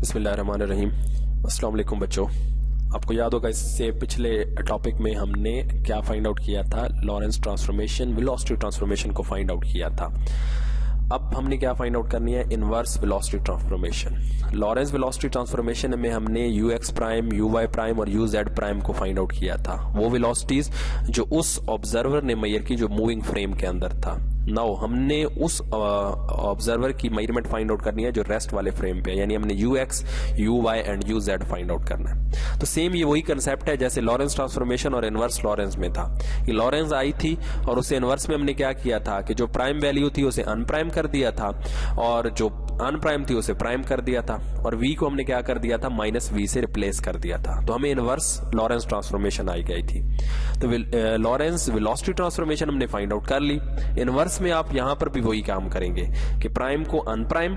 बिस्मिल्लाहिर्रहमानिर्रहीम। अस्सलाम वालेकुम बच्चों, आपको याद होगा इससे पिछले टॉपिक में हमने क्या फाइंड आउट किया था, लॉरेंस ट्रांसफॉर्मेशन, वेलोसिटी ट्रांसफॉर्मेशन को फाइंड आउट किया था। अब हमने क्या फाइंड आउट करनी है, inverse velocity transformation. Lorentz velocity transformation में हमने U X prime, U Y prime और यू जेड प्राइम को फाइंड आउट किया था, वो वेलोसिटीज जो उस ऑब्जर्वर ने मेजर की जो मूविंग फ्रेम के अंदर था। नाउ हमने उस ऑब्जर्वर की मेजरमेंट फाइंड आउट करनी है जो रेस्ट वाले फ्रेम पे है, यानी हमने U X, U Y and U Z find out करना है। तो सेम ये वही कंसेप्ट है जैसे लॉरेंस ट्रांसफॉर्मेशन और इनवर्स लॉरेंस में था कि लॉरेंस आई थी और उसे इनवर्स में हमने क्या किया था कि जो प्राइम वैल्यू थी उसे अनप्राइम कर दिया था और जो अनप्राइम थी उसे प्राइम कर दिया था और v को हमने क्या कर दिया था, माइनस v से रिप्लेस कर दिया था। तो हमें इनवर्स लॉरेंस ट्रांसफॉर्मेशन आई गई थी। तो लॉरेंस वेलोसिटी ट्रांसफॉर्मेशन हमने फाइंड आउट कर ली। इनवर्स में आप यहां पर भी वही काम करेंगे कि प्राइम को अनप्राइम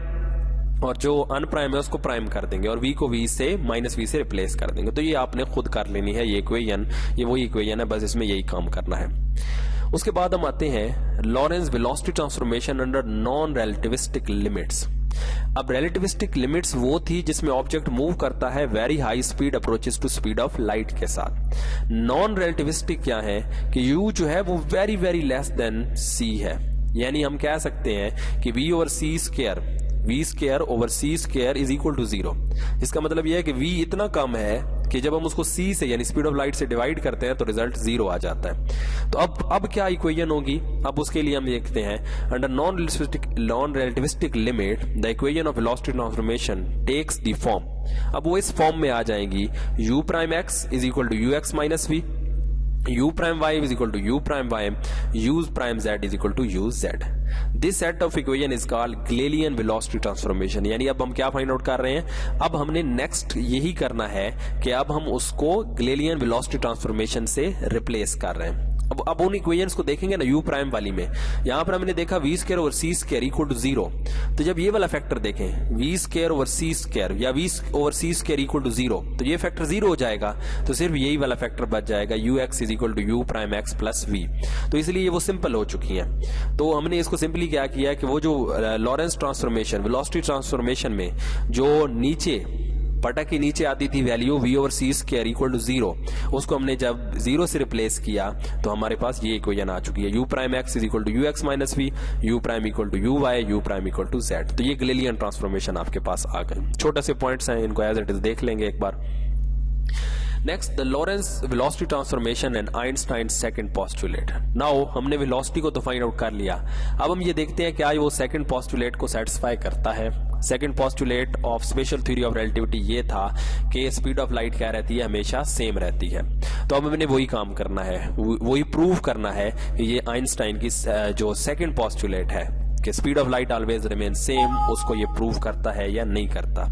और जो अनप्राइम है उसको प्राइम कर देंगे और v को v से माइनस v से रिप्लेस कर देंगे। तो ये आपने खुद कर लेनी है, ये इक्वेशन, ये वही इक्वेशन है, बस इसमें यही काम करना है। उसके बाद हम आते हैं Lorentz velocity transformation under non relativistic limits. अब रिलेटिविस्टिक लिमिट्स वो थी जिसमें ऑब्जेक्ट मूव करता है very high speed approaches to speed of light के साथ। नॉन रिलेटिविस्टिक क्या है कि u जो है वो very very less than c है, यानी हम कह सकते हैं कि v over c square over c square is equal to 0। इसका मतलब यह है कि v इतना कम है कि जब हम उसको c से यानी स्पीड ऑफ लाइट से डिवाइड करते हैं तो रिजल्ट 0 आ जाता है। तो अब क्या इक्वेशन होगी, अब उसके लिए हम देखते हैं under non relativistic limit the equation of velocity transformation takes the form. अब वो इस फॉर्म में आ जाएंगी u prime x is equal to u x minus v, u prime y is equal to u prime y, u prime z is equal to u z. This set of equation is called Galilean velocity transformation। यानी अब हम क्या find out कर रहे हैं, अब हमने next यही करना है कि अब हम उसको Galilean velocity transformation से रिप्लेस कर रहे हैं। अब उन इक्वेशंस को देखेंगे ना, u प्राइम वाली में यहां पर हमने देखा v square over c square equal to 0। तो जब ये वाला फैक्टर देखें v square over c square या v over c square equal to 0, तो ये फैक्टर 0 हो जाएगा, तो सिर्फ यही वाला फैक्टर बच जाएगा u x is equal to u prime x plus v। तो इसलिए ये वो सिंपल हो चुकी है। तो हमने इसको सिंपली क्या किया कि वो जो लॉरेंस ट्रांसफॉर्मेशन वेलोसिटी ट्रांसफॉर्मेशन में जो नीचे पटा की नीचे आती थी value v over c square equal to 0, उसको हमने जब 0 से रिप्लेस किया तो हमारे पास ये इक्वेशन आ चुकी है, u prime x is equal to u x minus v, यू prime equal to u y, यू प्राइम इक्वल टू z। तो ये गैलीलियन ट्रांसफॉर्मेशन आपके पास आ गए। छोटे से पॉइंट्स हैं, इनको एज इट इज देख लेंगे एक बार। Next the Lorentz velocity transformation and Einstein second postulate. Now हमने वेलोसिटी को तो फाइंड आउट कर लिया, अब हम ये देखते हैं क्या वो सेकंड पोस्टुलेट को सेटिस्फाई करता है। Second postulate of special theory of relativity ये था कि स्पीड ऑफ लाइट क्या रहती है, हमेशा सेम रहती है। तो अब हमने वही काम करना है, वही प्रूव करना है कि ये आइंस्टाइन की जो सेकंड पोस्टुलेट है कि speed of light always remain same, उसको ये प्रूव करता है या नहीं करता।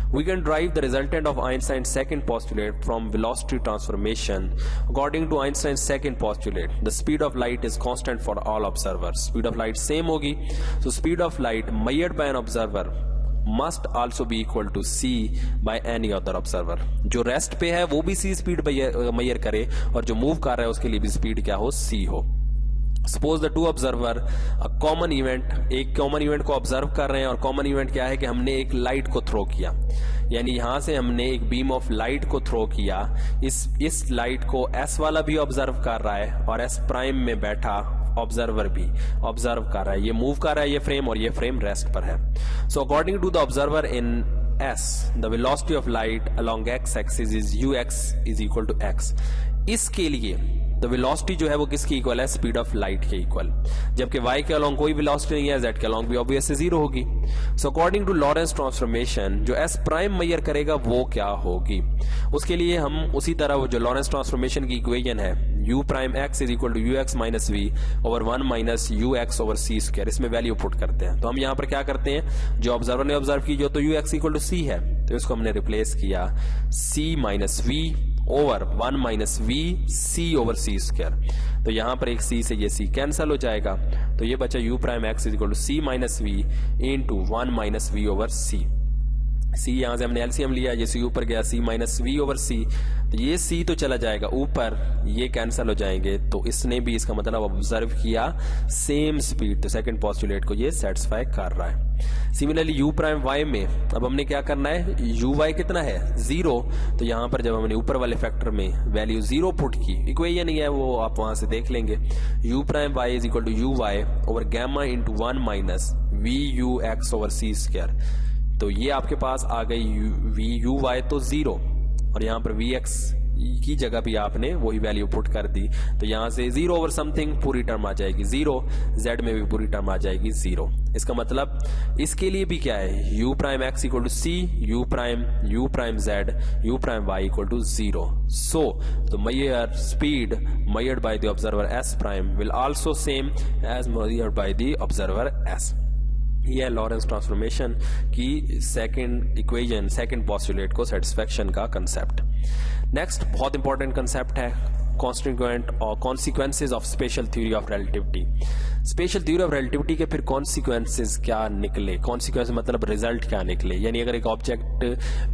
We can derive the resultant of Einstein's second postulate from velocity transformation. According to Einstein's second postulate, the speed of light is constant for all observers. Speed of light same होगी, so speed of light measured by an observer must also be equal to c by any other observer. जो rest पे है वो भी c speed measure करे और जो move कर रहा है उसके लिए भी स्पीड क्या हो, c हो। Suppose the two observer a common event, एक कॉमन इवेंट को ऑब्जर्व कर रहे हैं और कॉमन इवेंट क्या है कि हमने एक लाइट को थ्रो किया, यानी यहां से हमने एक बीम ऑफ लाइट को थ्रो किया। इस लाइट को एस वाला भी ऑब्जर्व कर रहा है और एस प्राइम में बैठा ऑब्जर्वर भी ऑब्जर्व कर रहा है, ये मूव कर रहा है ये फ्रेम और ये फ्रेम रेस्ट पर है। So according to the observer in S the velocity of light along x axis is u x is equal to x. इसके लिए तो वेलोसिटी जो है वो किसकी इक्वल है, स्पीड ऑफ लाइट के इक्वल, जबकि y के अलोंग कोई वेलोसिटी नहीं है, z के अलोंग भी ऑब्वियसली 0 होगी। So according to Lorentz transformation जो s प्राइम मेजर करेगा वो क्या होगी, उसके लिए हम उसी तरह वो जो लॉरेंस ट्रांसफॉर्मेशन की इक्वेशन है u prime x is equal to u x minus v over 1 minus u x over c square, इसमें वैल्यू पुट करते हैं। तो हम यहाँ पर क्या करते हैं, जो ऑब्जर्वर ने ऑब्जर्व की जो तो u x equal to c है, तो इसको हमने रिप्लेस किया c minus v over 1 minus v c over c square. तो यहां पर एक c से ये c कैंसिल हो जाएगा, तो ये बचा u prime x is equal to c minus v into 1 minus v over c। C यहां से हमने एलसीएम लिया, ये सी ऊपर गया, c minus v over c, तो ये सी तो चला जाएगा ऊपर, ये कैंसिल हो जाएंगे, तो इसने भी इसका मतलब ऑब्जर्व किया सेम स्पीड, तो सेकंड पोस्टुलेट को ये सेटिस्फाई कर रहा है। सिमिलरली यू प्राइम वाई में अब हमने क्या करना है, यू वाई कितना है 0, तो यहां पर जब हमने ऊपर वाले फैक्टर में वैल्यू 0 पुट की, इक्वेशन ही है वो आप वहां से देख लेंगे, u prime y is equal to u y over gamma into 1 minus v u x over c square, तो ये आपके पास आ गई वी यू वाई तो 0, और यहां पर वी एक्स की जगह भी आपने वही वैल्यू पुट कर दी, तो यहां से 0 ओवर समथिंग पूरी टर्म आ जाएगी 0, z में भी पूरी टर्म आ जाएगी 0। इसका मतलब इसके लिए भी क्या है, u prime x equal to c, u prime z, u prime y equal to 0। So the measure speed measured by the observer s prime will also same as measured by the observer s। ये है Lawrence transformation की second equation, second postulate को satisfaction का concept. Next बहुत important concept है constituent और consequences of special theory of relativity. Special theory of relativity के फिर कॉन्सिक्वेंसेज क्या निकले, कॉन्सिक्वेंस मतलब रिजल्ट क्या निकले, यानी अगर एक object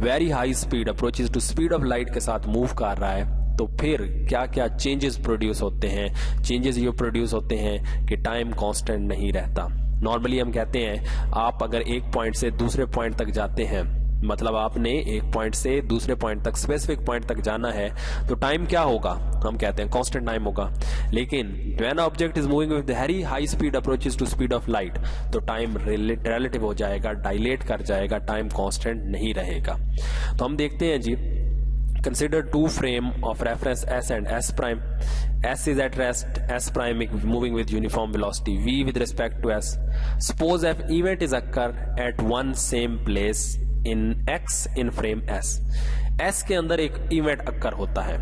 very high speed approaches to speed of light के साथ मूव कर रहा है तो फिर क्या क्या चेंजेस प्रोड्यूस होते हैं। चेंजेस ये प्रोड्यूस होते हैं कि टाइम कांस्टेंट नहीं रहता। नॉर्मली हम कहते हैं आप अगर एक पॉइंट से दूसरे पॉइंट तक जाते हैं, मतलब आपने एक पॉइंट से दूसरे पॉइंट तक, स्पेसिफिक पॉइंट तक जाना है, तो टाइम क्या होगा, हम कहते हैं कांस्टेंट टाइम होगा। लेकिन when object is moving with very high speed approaches to speed of light, तो टाइम रिलेटिव हो जाएगा, डायलेट कर जाएगा, टाइम कांस्टेंट नहीं रहेगा। तो हम देखते हैं जी, consider two frame of reference s and s prime. S is at rest, s prime moving with uniform velocity v with respect to s. Suppose if event is occur at one same place in x in frame s. s के अंदर एक event occur होता है,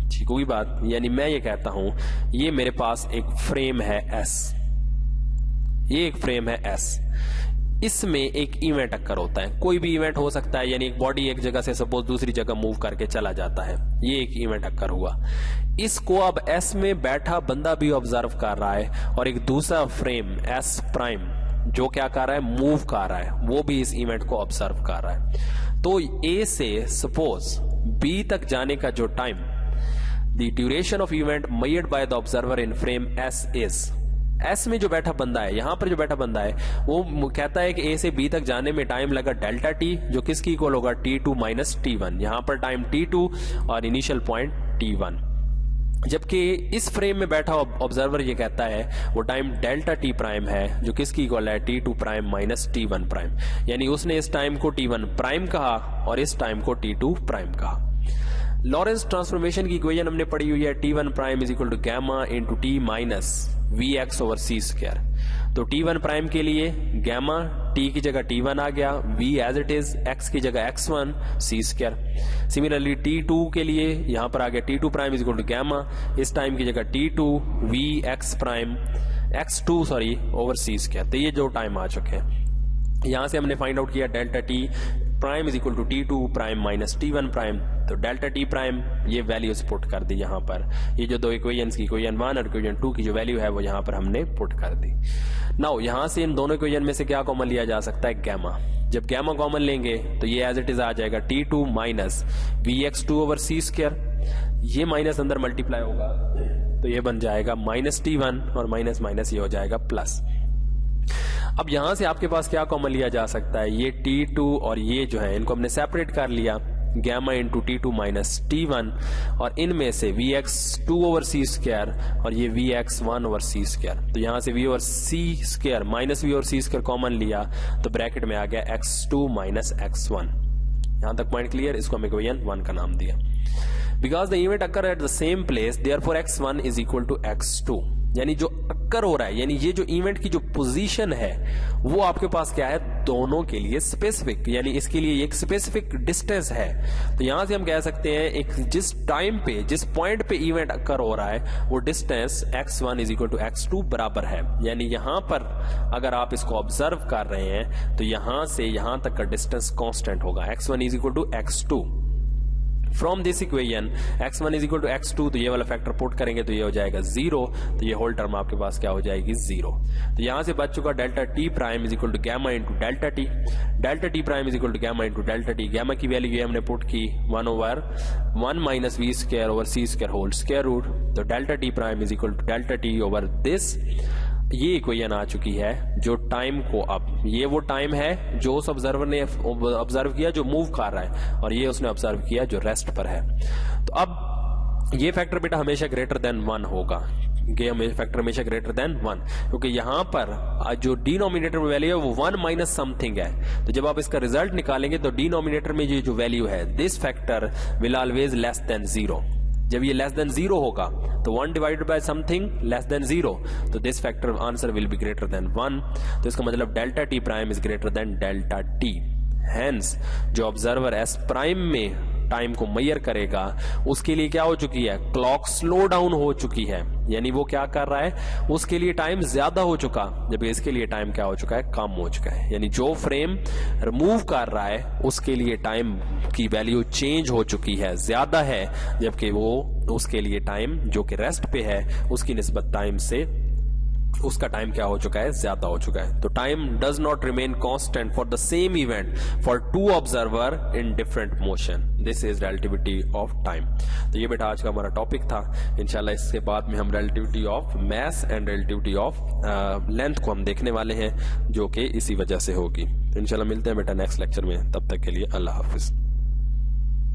ठीक हुई बात। यानी मैं ये कहता हूं ये मेरे पास एक फ्रेम है s, ये एक फ्रेम है s, इसमें एक इवेंट अक्कर होता है, कोई भी इवेंट हो सकता है, यानी एक बॉडी एक जगह से सपोज दूसरी जगह मूव करके चला जाता है, ये एक इवेंट अक्कर हुआ। इसको अब एस में बैठा बंदा भी ऑब्जर्व कर रहा है और एक दूसरा फ्रेम एस प्राइम जो क्या कर रहा है, मूव कर रहा है, वो भी इस इवेंट को ऑब्जर्व कर रहा है। तो ए से सपोज बी तक जाने का जो time, the duration of event measured by the observer in frame S is, S में जो बैठा बंदा है, यहां पर जो बैठा बंदा है वो कहता है कि ए से बी तक जाने में टाइम लगा डेल्टा टी, जो किसकी इक्वल होगा T2 माइनस T1। यहां पर टाइम T2 और इनिशियल पॉइंट T1, जबकि इस फ्रेम में बैठा ऑब्जर्वर ये कहता है वो टाइम डेल्टा टी प्राइम है, जो किसकी इक्वल है T2 prime minus T1 prime. यानी उसने इस टाइम को T1 प्राइम कहा और इस टाइम को T2 प्राइम कहा। लॉरेंस ट्रांसफॉर्मेशन की इक्वेशन हमने पढ़ी हुई है, T1 prime is equal to gamma into t minus v x over c square. तो T1 प्राइम के लिए गैमा, T की जगह T1 आ गया, V as it is, X की जगह X1 सी स्क्वायर। सिमिलरली T2 के लिए यहां पर आ गया T2 prime is equal to gamma, इस टाइम की जगह T2 V x prime X2 sorry over c square. तो ये जो टाइम आ चुके हैं, यहां से हमने फाइंड आउट किया delta t prime is equal to T2 prime minus T1 prime. तो डेल्टा टी प्राइम ये वैल्यूज पुट कर दी यहां पर, ये जो दो इक्वेशंस की इक्वेशन 1 और इक्वेशन 2 की जो वैल्यू है वो यहां पर हमने पुट कर दी। नाउ यहां से इन दोनों इक्वेशन में से क्या कॉमन लिया जा सकता है, गैमा। जब गैमा कॉमन लेंगे तो ये एज इट इज आ जाएगा T2 minus VX2 over c square, ये माइनस अंदर मल्टीप्लाई होगा तो ये बन जाएगा माइनस T1 और माइनस माइनस ये हो जाएगा प्लस। अब यहां से आपके पास क्या कॉमन लिया जा सकता है, ये T2 और ये जो है इनको हमने सेपरेट कर लिया, gamma into T2 minus T1, और इनमें से VX2 ओवर सी स्क्वायर और ये VX1 ओवर सी स्क्वायर। तो यहां से V over c square minus V over c square common लिया तो ब्रैकेट में आ गया X2 माइनस X1। यहां तक पॉइंट क्लियर, इसको हम इक्वेशन 1 का नाम दिया। Because the event occur at the same place therefore X1 is equal to X2, यानी जो अक्कर हो रहा है, यानी ये जो इवेंट की जो पोजीशन है वो आपके पास क्या है, दोनों के लिए स्पेसिफिक, यानी इसके लिए एक स्पेसिफिक डिस्टेंस है। तो यहां से हम कह सकते हैं एक जिस टाइम पे, जिस पॉइंट पे इवेंट अक्कर हो रहा है वो distance X1 is equal to X2 बराबर है। यानी यहां पर अगर आप इसको ऑब्जर्व कर रहे हैं तो यहां से यहां तक का डिस्टेंस कांस्टेंट होगा, X1 is equal to X2। From this equation x1 is equal to x2, तो ये वाला फैक्टर पुट करेंगे तो ये हो जाएगा 0, तो ये होल टर्म आपके पास क्या हो जाएगी 0। तो यहां से बच चुका delta t prime is equal to gamma into delta t, delta t prime is equal to gamma into delta t. Gamma की वैल्यू ये हमने पुट की 1/1 minus v square over c square whole square root, तो delta t prime is equal to delta t over this. ये equation आ चुकी है जो टाइम को, अब ये वो टाइम है जो उस ऑब्जर्वर ने ऑब्जर्व किया जो मूव कर रहा है, और ये उसने ऑब्जर्व किया जो रेस्ट पर है। तो अब ये फैक्टर बेटा हमेशा ग्रेटर देन 1 होगा, ये फैक्टर हमेशा ग्रेटर देन 1, क्योंकि यहां पर जो डिनोमिनेटर में वैल्यू है वो 1 माइनस समथिंग है। तो जब आप इसका रिजल्ट निकालेंगे तो डिनोमिनेटर में ये जो वैल्यू है this factor will always less than 0। जब ये लेस देन 0 होगा तो 1 divided by something less than 0, तो this factor answer will be greater than 1। तो इसका मतलब delta t prime is greater than delta T. Hence जो ऑब्जर्वर एस प्राइम में टाइम को मेजर करेगा उसके लिए क्या हो चुकी है, क्लॉक स्लो डाउन हो चुकी है, यानी वो क्या कर रहा है, उसके लिए टाइम ज्यादा हो चुका, जबकि इसके लिए टाइम क्या हो चुका है, कम हो चुका है। यानी जो फ्रेम रिमूव कर रहा है उसके लिए टाइम की वैल्यू चेंज हो चुकी है, ज्यादा है, जबकि वो उसके लिए टाइम जो कि रेस्ट पे है उसकी निस्बत टाइम से उसका टाइम क्या हो चुका है, ज्यादा हो चुका है। तो time does not remain constant for the same event for two observer in different motion, this is relativity of time. तो ये बेटा आज का हमारा टॉपिक था। इंशाल्लाह इसके बाद में हम relativity of mass and relativity of length को हम देखने वाले हैं, जो कि इसी वजह से होगी। तो इंशाल्लाह मिलते हैं बेटा नेक्स्ट लेक्चर में, तब तक के लिए अल्लाह हाफिज।